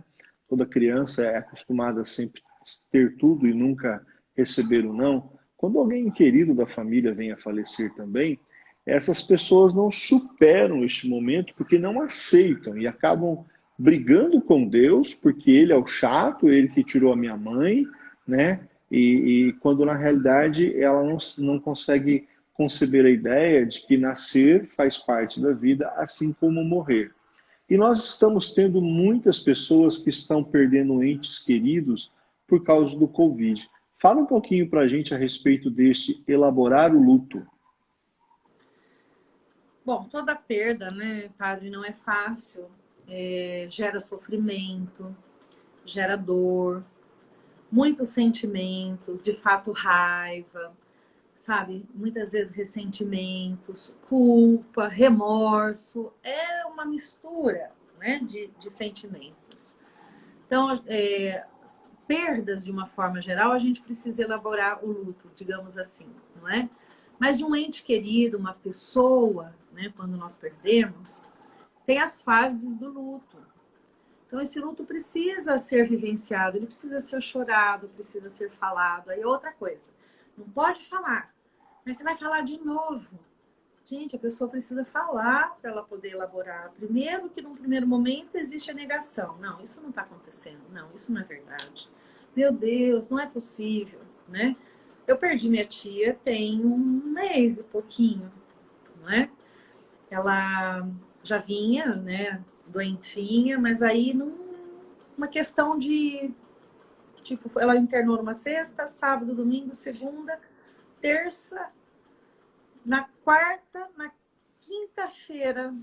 Toda criança é acostumada a sempre ter tudo e nunca receber o não. Quando alguém querido da família vem a falecer também, essas pessoas não superam este momento porque não aceitam e acabam brigando com Deus, porque ele é o chato, ele que tirou a minha mãe, né? e quando na realidade ela não consegue conceber a ideia de que nascer faz parte da vida, assim como morrer. E nós estamos tendo muitas pessoas que estão perdendo entes queridos por causa do Covid. Fala um pouquinho para a gente a respeito deste elaborar o luto. Bom, toda perda, né, padre, não é fácil. Gera sofrimento, gera dor, muitos sentimentos, de fato raiva, sabe? Muitas vezes ressentimentos, culpa, remorso. É uma mistura, né, de sentimentos. Então, perdas, de uma forma geral, a gente precisa elaborar o luto, digamos assim, não é? Mas de um ente querido, uma pessoa, né, quando nós perdemos, tem as fases do luto. Então, esse luto precisa ser vivenciado, ele precisa ser chorado, precisa ser falado. Aí, outra coisa, não pode falar, mas você vai falar de novo. Gente, a pessoa precisa falar para ela poder elaborar. Primeiro que, num primeiro momento, existe a negação. Não, isso não está acontecendo. Não, isso não é verdade. Meu Deus, não é possível, né? Eu perdi minha tia tem 1 mês e pouquinho, não é? Ela já vinha, né, doentinha, mas aí numa questão de, tipo, ela internou numa sexta, sábado, domingo, segunda, terça, na quarta, na quinta-feira,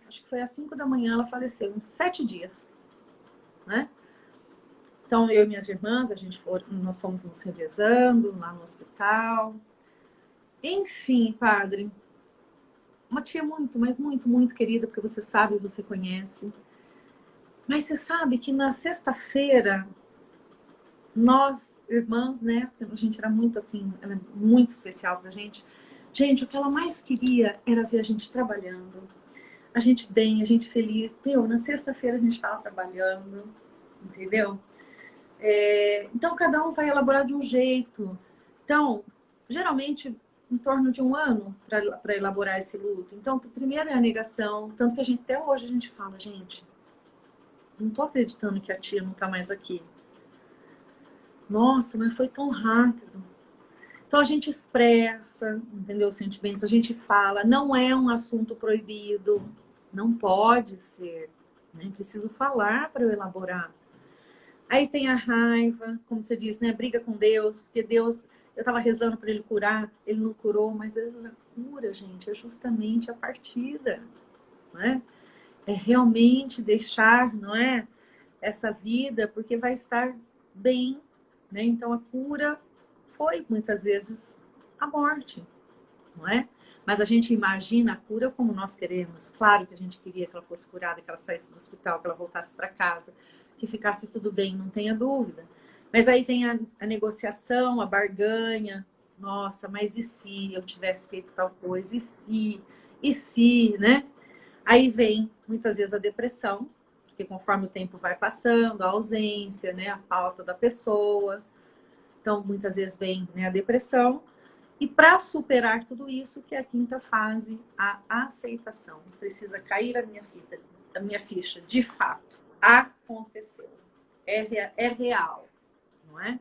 acho que foi às 5 da manhã, ela faleceu, em 7 dias, né? Então, eu e minhas irmãs, nós fomos nos revezando lá no hospital. Enfim, padre, uma tia muito, mas muito, muito querida, porque você sabe, você conhece. Mas você sabe que na sexta-feira, nós, irmãs, né, porque a gente era muito assim, ela é muito especial pra gente. Gente, o que ela mais queria era ver a gente trabalhando. A gente bem, a gente feliz. Meu, na sexta-feira a gente estava trabalhando, entendeu? Então, cada um vai elaborar de um jeito. Então, geralmente, em torno de 1 ano para elaborar esse luto. Então, primeiro é a negação. Tanto que até hoje a gente fala, gente, não tô acreditando que a tia não tá mais aqui. Nossa, mas foi tão rápido. Então, a gente expressa, entendeu, os sentimentos, a gente fala. Não é um assunto proibido. Não pode ser. Né? Preciso falar para eu elaborar. Aí tem a raiva, como você disse, né? Briga com Deus, porque Deus, eu estava rezando para ele curar, ele não curou, mas às vezes a cura, gente, é justamente a partida, né? É realmente deixar, não é? Essa vida, porque vai estar bem, né? Então a cura foi muitas vezes a morte, não é? Mas a gente imagina a cura como nós queremos. Claro que a gente queria que ela fosse curada, que ela saísse do hospital, que ela voltasse para casa, que ficasse tudo bem, não tenha dúvida. Mas aí tem a negociação, a barganha. Nossa, mas e se eu tivesse feito tal coisa? E se, né? Aí vem, muitas vezes, a depressão, porque conforme o tempo vai passando, a ausência, né? A falta da pessoa. Então, muitas vezes vem, né, a depressão. E para superar tudo isso, que é a quinta fase, a aceitação. Precisa cair a minha ficha. De fato, aconteceu. É real, não é?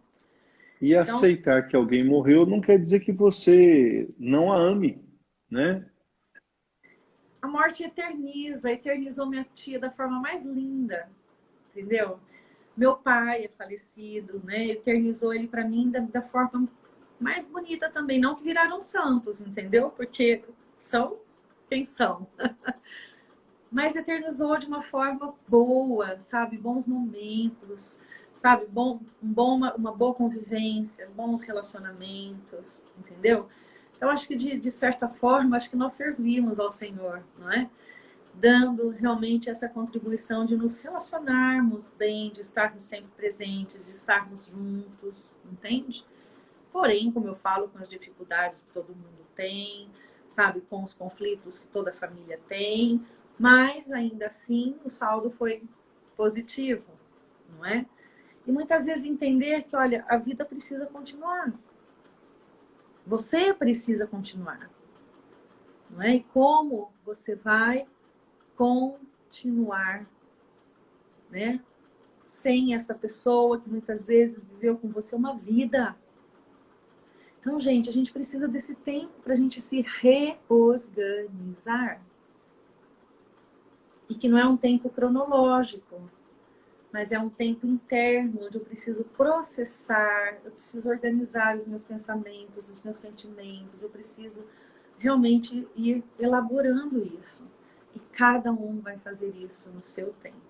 E Então, aceitar que alguém morreu não quer dizer que você não a ame, né? a morte eternizou minha tia da forma mais linda, entendeu? Meu pai é falecido, né? Eternizou ele para mim da forma mais bonita também. Não que viraram santos, entendeu? Porque são quem são. Mas eternizou de uma forma boa, sabe? Bons momentos, sabe? Uma boa convivência, bons relacionamentos, entendeu? Então, acho que de certa forma, acho que nós servimos ao Senhor, não é? Dando realmente essa contribuição de nos relacionarmos bem, de estarmos sempre presentes, de estarmos juntos, entende? Porém, como eu falo, com as dificuldades que todo mundo tem, sabe, com os conflitos que toda família tem, mas ainda assim o saldo foi positivo, não é? E muitas vezes entender que, olha, a vida precisa continuar. Você precisa continuar, não é? E como você vai continuar, né? sem esta pessoa que muitas vezes viveu com você uma vida. Então, gente, a gente precisa desse tempo para a gente se reorganizar. E que não é um tempo cronológico, mas é um tempo interno, onde eu preciso processar, eu preciso organizar os meus pensamentos, os meus sentimentos, eu preciso realmente ir elaborando isso. E cada um vai fazer isso no seu tempo.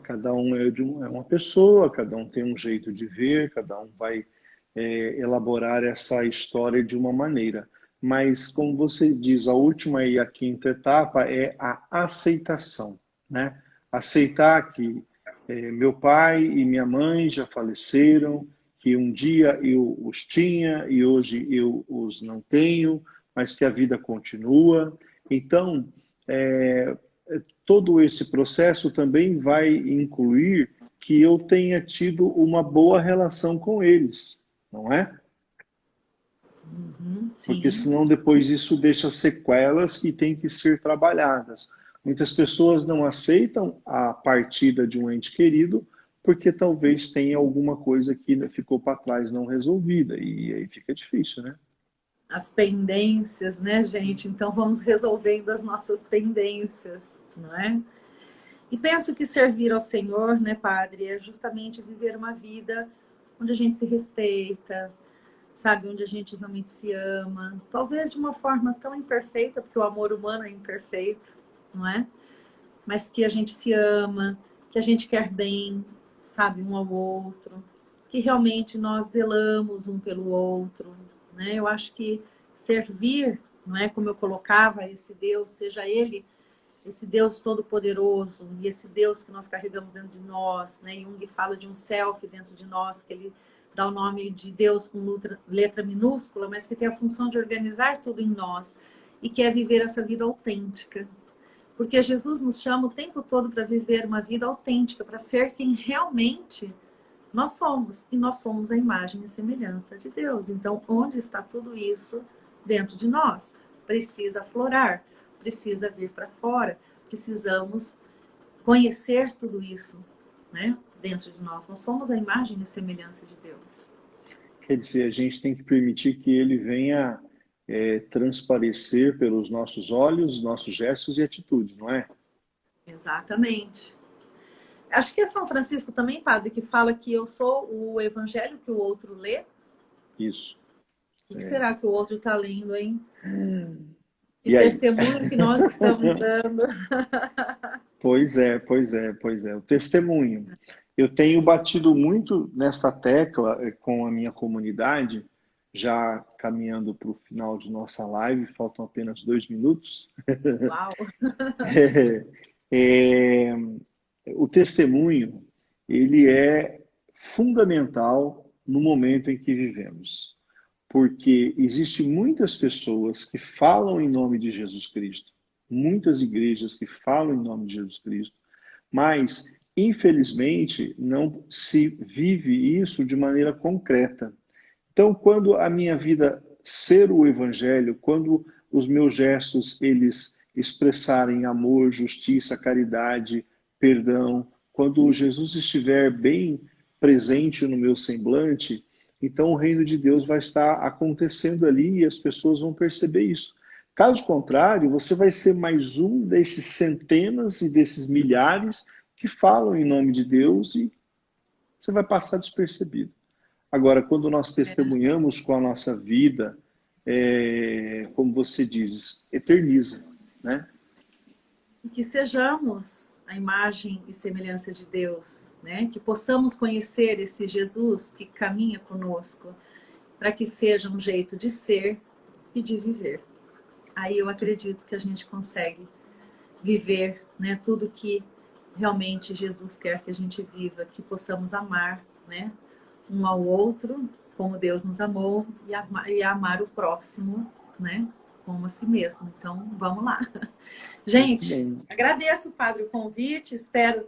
Cada um é uma pessoa, cada um tem um jeito de ver, cada um vai elaborar essa história de uma maneira. Mas, como você diz, a última e a quinta etapa é a aceitação, né? Aceitar que meu pai e minha mãe já faleceram, que um dia eu os tinha e hoje eu os não tenho, mas que a vida continua. Então, todo esse processo também vai incluir que eu tenha tido uma boa relação com eles, não é? Porque senão depois isso deixa sequelas que têm que ser trabalhadas. Muitas pessoas não aceitam a partida de um ente querido porque talvez tenha alguma coisa que ficou para trás não resolvida. E aí fica difícil, né? As pendências, né, gente? Então vamos resolvendo as nossas pendências, não é? E penso que servir ao Senhor, né, Padre, é justamente viver uma vida onde a gente se respeita, sabe? Onde a gente realmente se ama. Talvez de uma forma tão imperfeita, porque o amor humano é imperfeito, não é? Mas que a gente se ama, que a gente quer bem, sabe? Um ao outro. Que realmente nós zelamos um pelo outro, né? Eu acho que servir, não é? Como eu colocava, esse Deus, seja Ele esse Deus todo-poderoso e esse Deus que nós carregamos dentro de nós, né? Jung fala de um self dentro de nós, que ele dá o nome de Deus com letra minúscula, mas que tem a função de organizar tudo em nós e que é viver essa vida autêntica. Porque Jesus nos chama o tempo todo para viver uma vida autêntica, para ser quem realmente nós somos. E nós somos a imagem e semelhança de Deus. Então, onde está tudo isso dentro de nós? Precisa aflorar. Precisa vir para fora, precisamos conhecer tudo isso, né, dentro de nós. Nós somos a imagem e semelhança de Deus. Quer dizer, a gente tem que permitir que ele venha transparecer pelos nossos olhos, nossos gestos e atitudes, não é? Exatamente. Acho que é São Francisco também, Padre, que fala que eu sou o evangelho que o outro lê. Isso. O que será que o outro está lendo, hein? E Que aí? testemunho que nós estamos dando. Pois é. O testemunho. Eu tenho batido muito nesta tecla com a minha comunidade, já caminhando para o final de nossa live, faltam apenas 2 minutos. Uau! O testemunho, ele é fundamental no momento em que vivemos. Porque existem muitas pessoas que falam em nome de Jesus Cristo, muitas igrejas que falam em nome de Jesus Cristo, mas, infelizmente, não se vive isso de maneira concreta. Então, quando a minha vida ser o Evangelho, quando os meus gestos, eles expressarem amor, justiça, caridade, perdão, quando Jesus estiver bem presente no meu semblante, então o reino de Deus vai estar acontecendo ali e as pessoas vão perceber isso. Caso contrário, você vai ser mais um desses centenas e desses milhares que falam em nome de Deus e você vai passar despercebido. Agora, quando nós testemunhamos com a nossa vida, como você diz, eterniza, né? E que sejamos a imagem e semelhança de Deus, né? Que possamos conhecer esse Jesus que caminha conosco, para que seja um jeito de ser e de viver. Aí eu acredito que a gente consegue viver, né, tudo que realmente Jesus quer que a gente viva, que possamos amar, né, um ao outro, como Deus nos amou, e amar o próximo, né, como a si mesmo. Então, vamos lá. Gente, agradeço, Padre, o convite, espero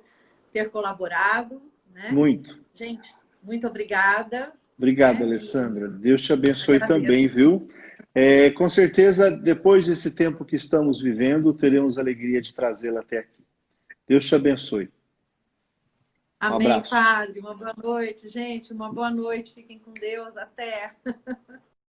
ter colaborado, né? Muito. Gente, muito obrigada. Obrigado, Alessandra. Deus te abençoe também, viu? Com certeza, depois desse tempo que estamos vivendo, teremos a alegria de trazê-la até aqui. Deus te abençoe. Um Amém, abraço. Padre. Uma boa noite, gente. Uma boa noite. Fiquem com Deus. Até.